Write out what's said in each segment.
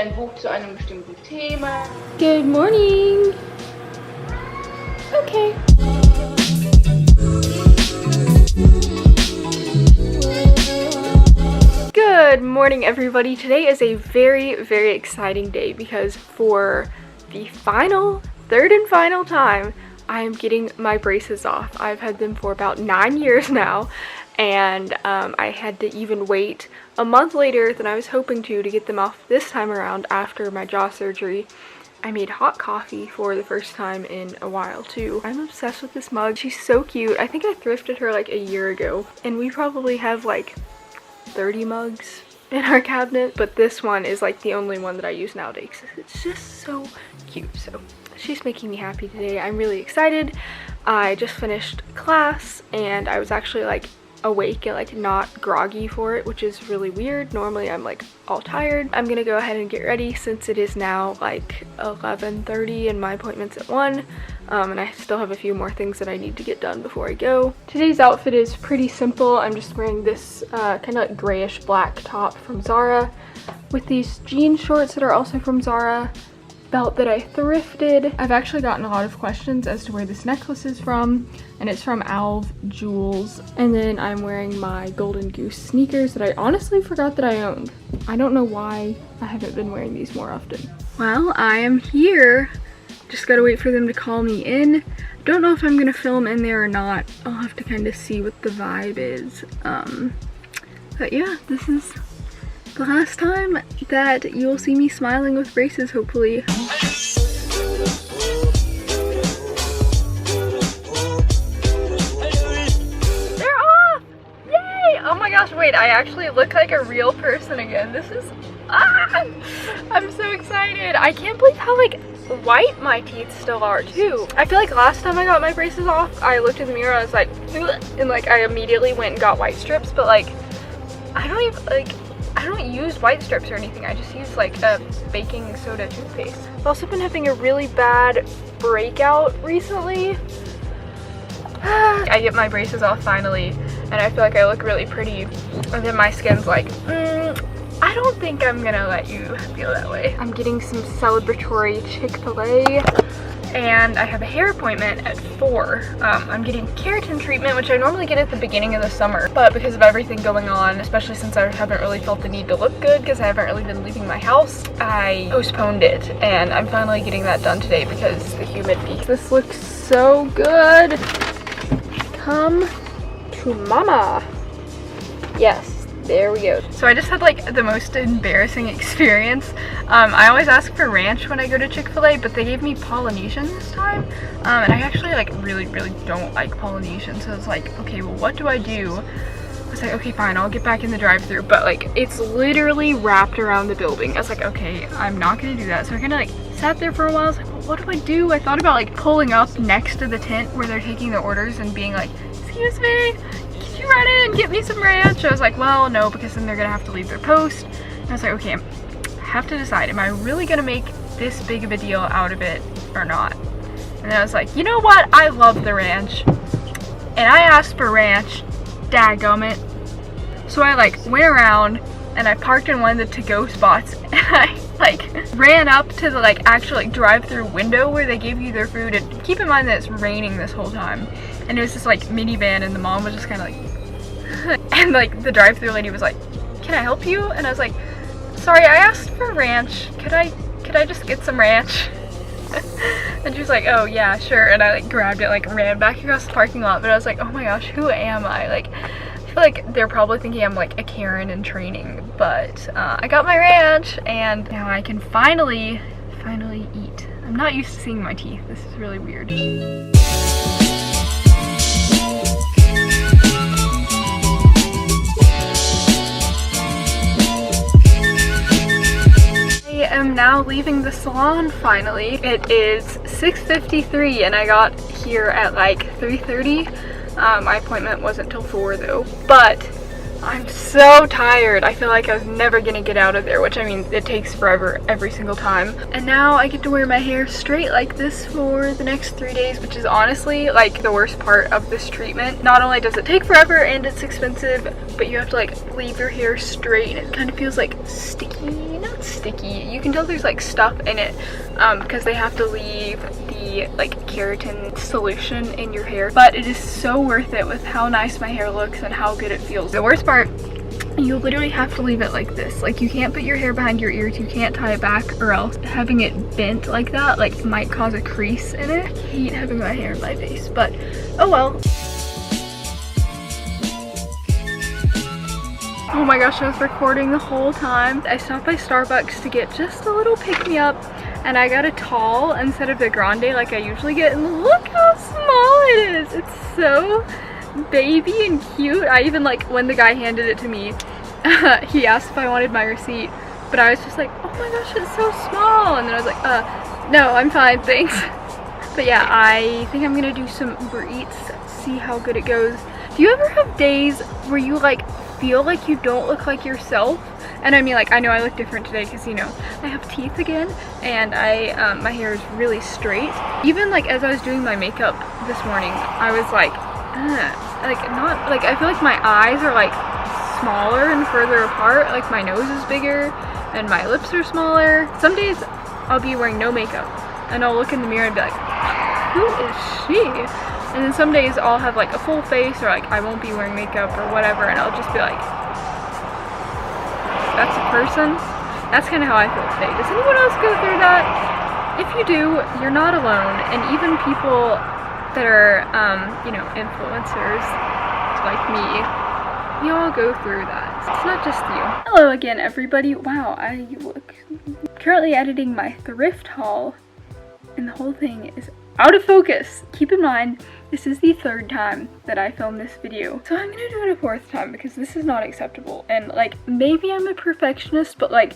dein Buch zu einem bestimmten Thema. Good morning. Okay. Good morning, everybody. Today is a very, very exciting day because for the third and final time, I am getting my braces off. I've had them for about 9 years now, and I had to even wait a month later than I was hoping to get them off this time around after my jaw surgery. I made hot coffee for the first time in a while too. I'm obsessed with this mug. She's so cute. I think I thrifted her like a year ago, and we probably have like 30 mugs in our cabinet, but this one is like the only one that I use nowadays. It's just so cute. So she's making me happy today. I'm really excited. I just finished class and I was actually like awake and like not groggy for it, which is really weird. Normally I'm like all tired. I'm gonna go ahead and get ready since it is now like 11:30 and my appointment's at 1, and I still have a few more things that I need to get done before I go. Today's outfit is pretty simple. I'm just wearing this kind of like grayish black top from Zara with these jean shorts that are also from Zara, belt that I thrifted. I've actually gotten a lot of questions as to where this necklace is from, and it's from Alv Jewels. And then I'm wearing my Golden Goose sneakers that I honestly forgot that I owned. I don't know why I haven't been wearing these more often. Well, I am here. Just gotta wait for them to call me in. Don't know if I'm gonna film in there or not. I'll have to kind of see what the vibe is. But yeah, this is the last time that you'll see me smiling with braces, hopefully. They're off! Yay! Oh my gosh, wait, I actually look like a real person again. This is... I'm so excited. I can't believe how like white my teeth still are too. I feel like last time I got my braces off, I looked in the mirror and I was like, and like I immediately went and got white strips, but like I don't use white strips or anything. I just use like a baking soda toothpaste. I've also been having a really bad breakout recently. I get my braces off finally and I feel like I look really pretty, and then my skin's like, I don't think I'm gonna let you feel that way. I'm getting some celebratory Chick-fil-A and I have a hair appointment at 4. I'm getting keratin treatment, which I normally get at the beginning of the summer, but because of everything going on, especially since I haven't really felt the need to look good because I haven't really been leaving my house, I postponed it, and I'm finally getting that done today because the humidity. This looks so good. Come to mama. Yes. There we go. So I just had like the most embarrassing experience. I always ask for ranch when I go to Chick-fil-A, but they gave me Polynesian this time. And I actually like really don't like Polynesian. So I was like, okay, well what do I do? I was like, okay, fine, I'll get back in the drive-thru, but like it's literally wrapped around the building. I was like, okay, I'm not gonna do that. So I kind of like sat there for a while. I was like, well, what do I do? I thought about like pulling up next to the tent where they're taking the orders and being like, excuse me, you run in and get me some ranch? I was like, well, no, because then they're gonna have to leave their post. And I was like, okay, I have to decide, am I really gonna make this big of a deal out of it or not? And then I was like, you know what, I love the ranch and I asked for ranch, dadgummit. So I like went around and I parked in one of the to-go spots and I like ran up to the like actual like drive-through window where they give you their food. And keep in mind that it's raining this whole time, and it was this like minivan, and the mom was just kind of like and like the drive-through lady was like, can I help you? And I was like, sorry, I asked for ranch, could I just get some ranch? And she was like, oh yeah, sure. And I like grabbed it, like ran back across the parking lot, but I was like, oh my gosh, who am I? Like, I feel like they're probably thinking I'm like a Karen in training, but I got my ranch and now I can finally eat. I'm not used to seeing my teeth. This is really weird. I am now leaving the salon finally. It is 6:53 and I got here at like 3:30. My appointment wasn't till 4 though, but I'm so tired. I feel like I was never gonna get out of there, which I mean, it takes forever every single time. And now I get to wear my hair straight like this for the next 3 days, which is honestly like the worst part of this treatment. Not only does it take forever and it's expensive, but you have to like leave your hair straight and it kind of feels like sticky. Not sticky, you can tell there's like stuff in it because they have to leave the like keratin solution in your hair, but it is so worth it with how nice my hair looks and how good it feels. The worst part, you literally have to leave it like this. Like you can't put your hair behind your ears, you can't tie it back, or else having it bent like that like might cause a crease in it. I hate having my hair in my face, but oh well. Oh my gosh, I was recording the whole time. I stopped by Starbucks to get just a little pick-me-up, and I got a tall instead of the grande like I usually get, and look how small it is. It's so baby and cute. I even like, when the guy handed it to me, he asked if I wanted my receipt, but I was just like, oh my gosh, it's so small, and then I was like, no, I'm fine, thanks. But yeah, I think I'm gonna do some UberEats, see how good it goes. Do you ever have days where you like feel like you don't look like yourself? And I mean, like, I know I look different today because, you know, I have teeth again, and my hair is really straight. Even like as I was doing my makeup this morning, I was like not like, I feel like my eyes are like smaller and further apart, like my nose is bigger and my lips are smaller. Some days I'll be wearing no makeup and I'll look in the mirror and be like, who is she? And then some days I'll have like a full face, or like I won't be wearing makeup or whatever, and I'll just be like, that's a person? That's kind of how I feel today. Does anyone else go through that? If you do, you're not alone. And even people that are, you know, influencers like me, you all go through that. It's not just you. Hello again, everybody. Wow, I look currently editing my thrift haul, and the whole thing is out of focus. Keep in mind, this is the 3rd time that I filmed this video, so I'm gonna do it a 4th time because this is not acceptable. And like, maybe I'm a perfectionist, but like,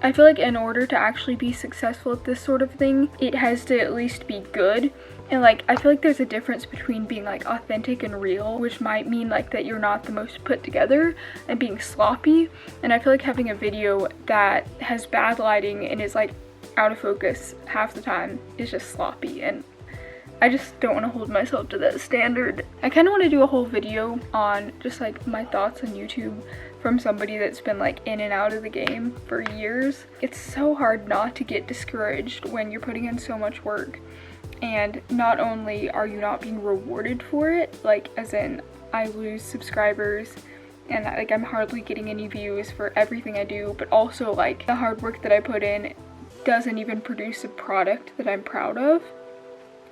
I feel like in order to actually be successful at this sort of thing, it has to at least be good. And like, I feel like there's a difference between being like authentic and real, which might mean like that you're not the most put together, and being sloppy. And I feel like having a video that has bad lighting and is like out of focus half the time is just sloppy, and I just don't want to hold myself to that standard. I kind of want to do a whole video on just like my thoughts on YouTube from somebody that's been like in and out of the game for years. It's so hard not to get discouraged when you're putting in so much work, and not only are you not being rewarded for it, like as in I lose subscribers and like I'm hardly getting any views for everything I do, but also like the hard work that I put in doesn't even produce a product that I'm proud of.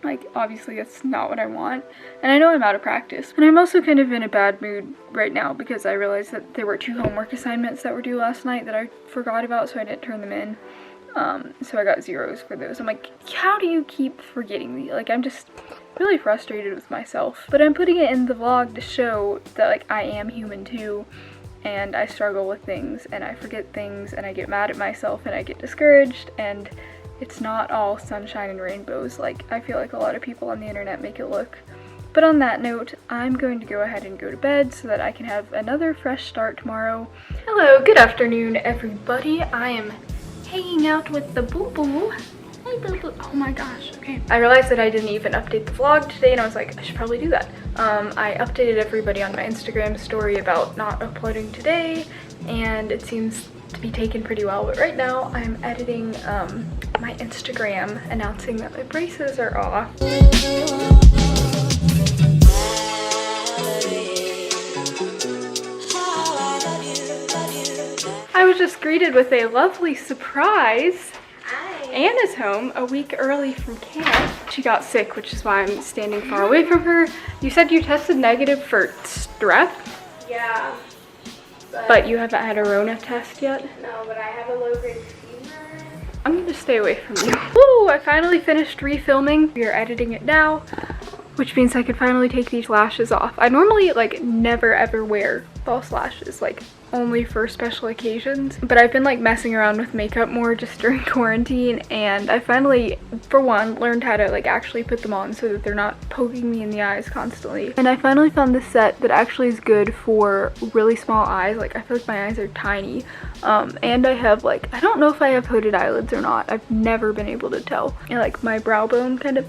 Like, obviously that's not what I want, and I know I'm out of practice. And I'm also kind of in a bad mood right now because I realized that there were 2 homework assignments that were due last night that I forgot about, so I didn't turn them in. So I got 0s for those. I'm like, how do you keep forgetting these? Like, I'm just really frustrated with myself. But I'm putting it in the vlog to show that like I am human too, and I struggle with things, and I forget things, and I get mad at myself, and I get discouraged, and it's not all sunshine and rainbows like I feel like a lot of people on the internet make it look. But on that note, I'm going to go ahead and go to bed so that I can have another fresh start tomorrow. Hello, good afternoon, everybody. I am hanging out with the boo-boo. Hey, boo-boo. Oh my gosh, okay. I realized that I didn't even update the vlog today, and I was like, I should probably do that. I updated everybody on my Instagram story about not uploading today, and it seems to be taken pretty well, but right now I'm editing my Instagram announcing that my braces are off. I was just greeted with a lovely surprise. Hi. Anna's home a week early from camp. She got sick, which is why I'm standing far away from her. You said you tested negative for strep? Yeah. But you haven't had a Rona test yet? No, but I have a low-grade fever. I'm gonna stay away from you. Woo! I finally finished refilming. We are editing it now, which means I could finally take these lashes off. I normally like never ever wear false lashes, like only for special occasions. But I've been like messing around with makeup more just during quarantine, and I finally, for one, learned how to like actually put them on so that they're not poking me in the eyes constantly. And I finally found this set that actually is good for really small eyes. Like I feel like my eyes are tiny, and I have like, I don't know if I have hooded eyelids or not. I've never been able to tell. And like my brow bone kind of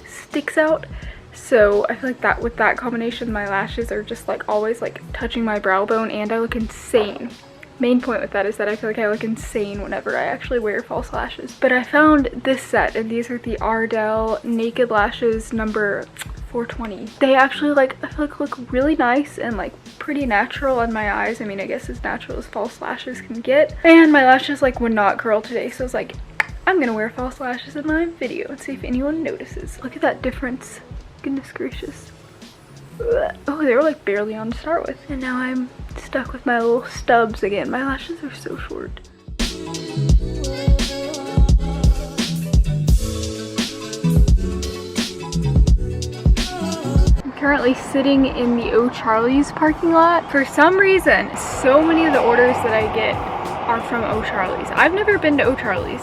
sticks out. So I feel like that with that combination, my lashes are just like always like touching my brow bone, and I look insane. Main point with that is that I feel like I look insane whenever I actually wear false lashes. But I found this set, and these are the Ardell Naked Lashes number 420. They actually like, I feel like look really nice and like pretty natural on my eyes. I mean, I guess as natural as false lashes can get. And my lashes like would not curl today, so I was like, I'm gonna wear false lashes in my video and see if anyone notices. Look at that difference. Goodness gracious. Oh, they were like barely on to start with. And now I'm stuck with my little stubs again. My lashes are so short. I'm currently sitting in the O'Charlie's parking lot. For some reason, so many of the orders that I get are from O'Charlie's. I've never been to O'Charlie's.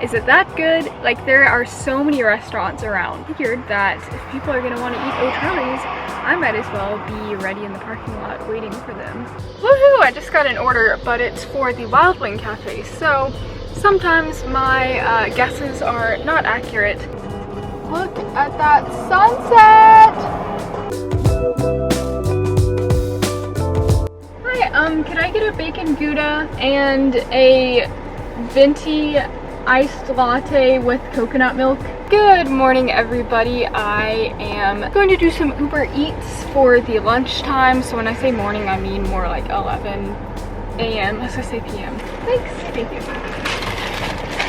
Is it that good? Like, there are so many restaurants around. I figured that if people are gonna want to eat O'Charlie's, I might as well be ready in the parking lot waiting for them. Woohoo! I just got an order, but it's for the Wild Wing Cafe. So sometimes my guesses are not accurate. Look at that sunset! Hi, could I get a bacon Gouda and a venti iced latte with coconut milk? Good morning, everybody. I am going to do some Uber Eats for the lunchtime. So when I say morning, I mean more like 11 a.m. as I say p.m. Thanks. Thank you.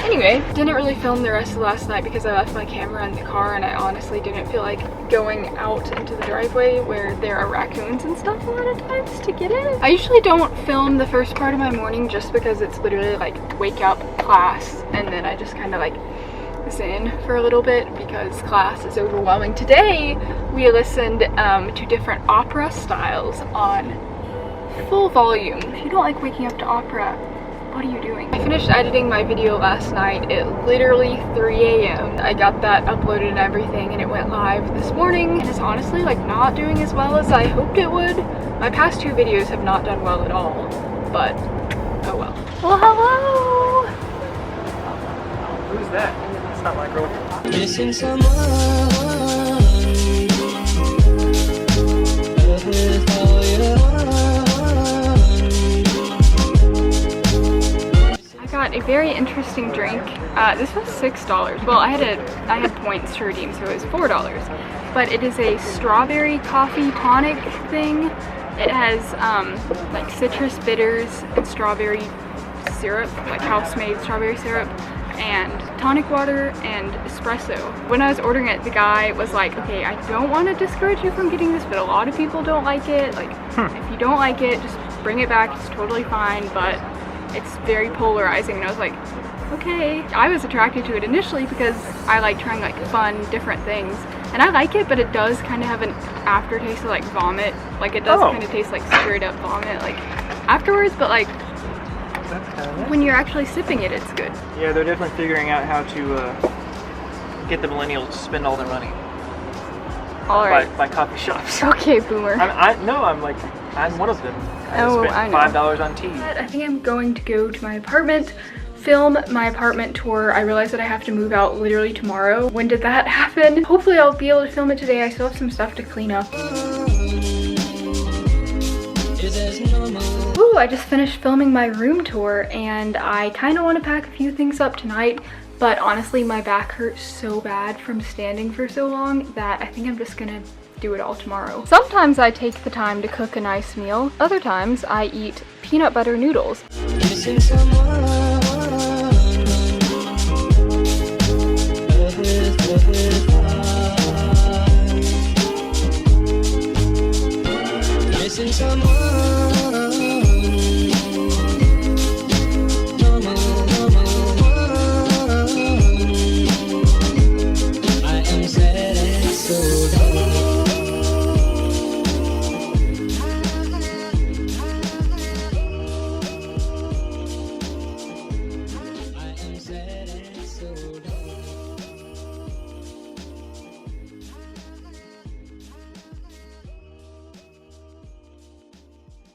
Anyway, didn't really film the rest of last night because I left my camera in the car, and I honestly didn't feel like going out into the driveway where there are raccoons and stuff a lot of times to get in. I usually don't film the first part of my morning just because it's literally like wake up, class, and then I just kind of like zen for a little bit because class is overwhelming. Today we listened to different opera styles on full volume. If you don't like waking up to opera, what are you doing? I finished editing my video last night at literally 3 a.m. I got that uploaded and everything, and it went live this morning, and it's honestly like not doing as well as I hoped it would. My past 2 videos have not done well at all, but oh well. Well, hello! Who's that? That's not my girlfriend. Missing someone. Got a very interesting drink. This was $6. Well, I had points to redeem, so it was $4. But it is a strawberry coffee tonic thing. It has like citrus bitters and strawberry syrup, like house-made strawberry syrup, and tonic water and espresso. When I was ordering it, the guy was like, okay, I don't want to discourage you from getting this, but a lot of people don't like it. Like, if you don't like it, just bring it back. It's totally fine, but it's very polarizing. And I was like, okay. I was attracted to it initially because I like trying like fun, different things. And I like it, but it does kind of have an aftertaste of like vomit. Like it does kind of taste like straight up vomit like afterwards, but like when you're actually sipping it, it's good. Yeah, they're definitely figuring out how to get the millennials to spend all their money. Alright. By coffee shops. Okay, boomer. I'm one of them. I spent $5 on tea. I think I'm going to go to my apartment, film my apartment tour. I realized that I have to move out literally tomorrow. When did that happen? Hopefully I'll be able to film it today. I still have some stuff to clean up. Ooh, I just finished filming my room tour, and I kind of want to pack a few things up tonight, but honestly my back hurts so bad from standing for so long that I think I'm just gonna do it all tomorrow. Sometimes I take the time to cook a nice meal. Other times I eat peanut butter noodles. Missing someone. Missing someone.